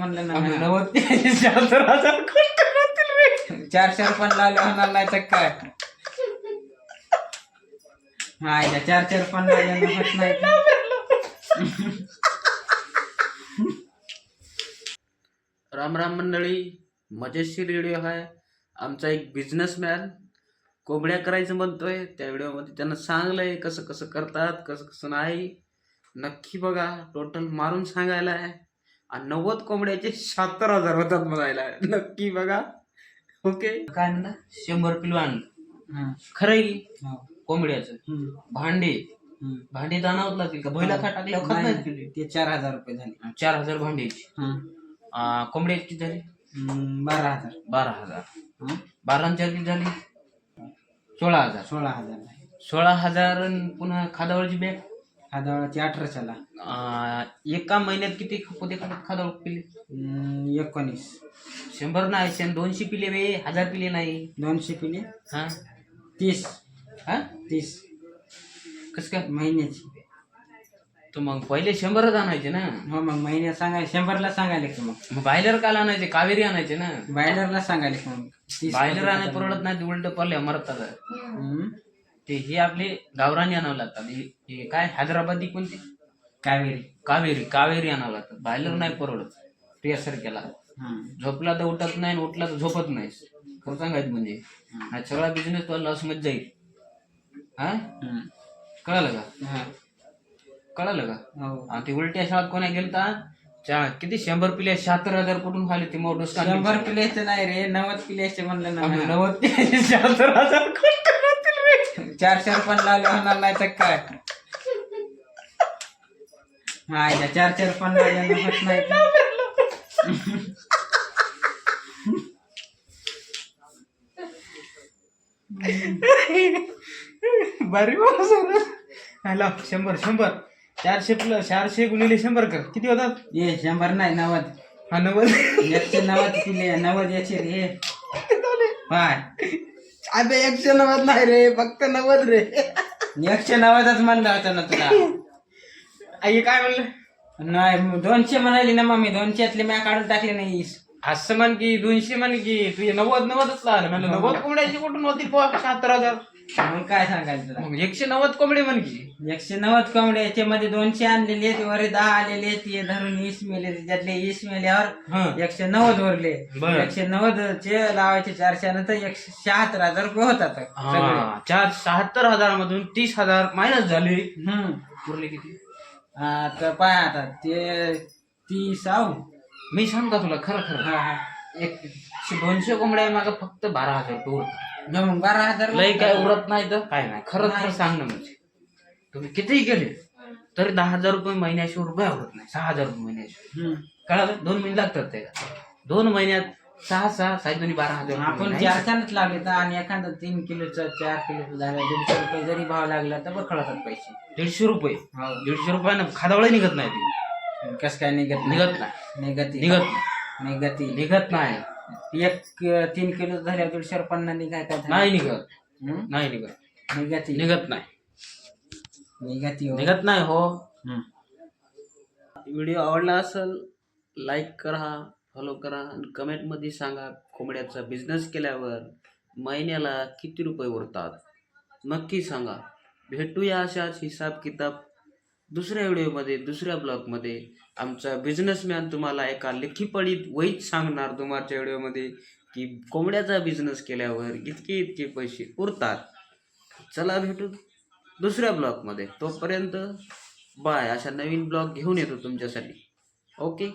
म्हणलं ना आम्ही 90,000 कष्ट करतील रे. 400 रुपये लावले होणार नाही तर काय हा 400 रुपये लावले होत नाही तर. राम राम मंडळी, मजेशीर व्हिडिओ आहे. आमचा एक बिझनेसमॅन कोंबड्या करायचं म्हणतोय. त्या व्हिडिओमध्ये त्यानं सांगलंय कसं कसं करतात, कसं कसं नाही. नक्की बघा. टोटल मारून सांगायला आहे आणि 90 कोंबड्याचे 76,000 होतात म्हणायला आहे. नक्की बघा. ओके. काय म्हणलं 100 किलो आणलं खरं आहे की कोंबड्याचं भांडे भांडे आणावं लागतील का? बैला खा टाकल्यावर खात नाहीत किती? ते 4,000 रुपये झाले. 4,000 भांड्याची. कोंबड्याची किती झाली? 12,000. 12,000. 12 आणि 4 किती झाली? 16,000. 16,000. 16,000 आणि पुन्हा खादावळची बॅग खादावळची 1800ला. एका महिन्यात किती होते खादावळ पिले? 19. 100 नाही, 200 पिले बे, 1000 पिले नाही. 200 पिले. हा 30. हा 30 कस काय? महिन्याची. तर मग पहिले 100च आणायचे ना. हो मग महिन्यात सांगायला 100ला सांगायले की मग बायलर काल आणायचे? कावेरी आणायचे ना. बायलरला सांगायले की मग 30 बायलर आणाय परवडत नाही, उलट पडले मरतात. ते हे आपले गावरानी आणावं लागतात. हे काय हैदराबादी कोणते? कावेरी. कावेरी आणावं लागतात. बायलर नाही परवडत. प्रियासारख्याला झोपला तर उठत नाही, उठला तर झोपत नाही. खरं सांगायचं म्हणजे हा सगळा बिझनेस तो लॉस मध्ये जाईल. हा कळालं का? कळालं का? आणि ते उलट्या शाळेत कोणा गेलता किती 100 पिले 76,000 कुठून खाली ते मोठं 100 पिल्याचे नाही रे, 90 पिल्याचे म्हणलं ना. 90,000 कष्ट करतील रे. 400 रुपये लावले होणार नाही तर काय हा 400 रुपये लावले होत नाही तर. बरी हॅलो 100 400 गुणिले 100 कर किती होतात? ये 100 नाही 90. हा 90. 190 पिले 90 याचे रे. काय अबे 190 नाही रे, फक्त 90 रे. 190च म्हणलं होतं ना तुला. आई काय म्हणलं? नाही 200 म्हणाली ना मम्मी. 200 मी काढून टाकले नाही. असं म्हण की 200 म्हण की तुझे 90च लागलं म्हणलं. 90 कोंबड्याची कुठून होती 76,000? मग काय सांगायचं तुला. मग 190 कोंबडे म्हण की. 190 कोंबडे याच्यामध्ये 200 आणलेले आहेत, वर 10 आलेले आहेत. हे धरून 20 मेले. त्यातले 20 मेल्यावर 190 उरले. 190 चे लावायचे 400 नंतर 176,000 रुपये होतात सगळे. 76,000 मधून 30,000 मायनस झाले. उरले किती? तर पाय आता ते 30 मी सांग का तुला खरं खरं 200 कोंबड्या माग फक्त 12,000 रुपये उरतात. मग 12,000 लय काय उरत नाही तर काय नाही. खरं खरं सांग ना. म्हणजे तुम्ही कितीही केले तरी 10,000 रुपये महिन्याशिवाय रुपये उरत नाही. 6,000 रुपये महिन्याशिवाय. कळालं? 2 महिने लागतात ते. 2 महिन्यात 6 साहेब 12,000. आपण 400च लावले तर आणि एखादं 3 किलोचं 4 किलोचं झालं 150 रुपये जरी भाव लागला तर बरं कळतात पैसे. 150 रुपये. 150 रुपयानं खादावळ निघत नाही ती. कस काय निघत निघत नाही. एक 3 किलो झाल्या 150 रुपयांना निघाय काय नाही निघत हो. व्हिडिओ आवडला असेल लाईक करा, फॉलो करा आणि कमेंट मध्ये सांगा कोंबड्याचा बिझनेस केल्यावर महिन्याला किती रुपये उरतात. नक्की सांगा. भेटूया अशाच हिसाब किताब दुसऱ्या व्हिडिओमध्ये, दुसऱ्या ब्लॉगमध्ये. आमचा बिझनेसमॅन तुम्हाला एका लिखीपडीत वहीत सांगणार तुमच्या व्हिडिओमध्ये की कोंबड्याचा बिझनेस केल्यावर इतके इतके पैसे उरतात. चला भेटू दुसऱ्या ब्लॉगमध्ये. तोपर्यंत बाय. अशा नवीन ब्लॉग घेऊन येतो तुमच्यासाठी. ओके.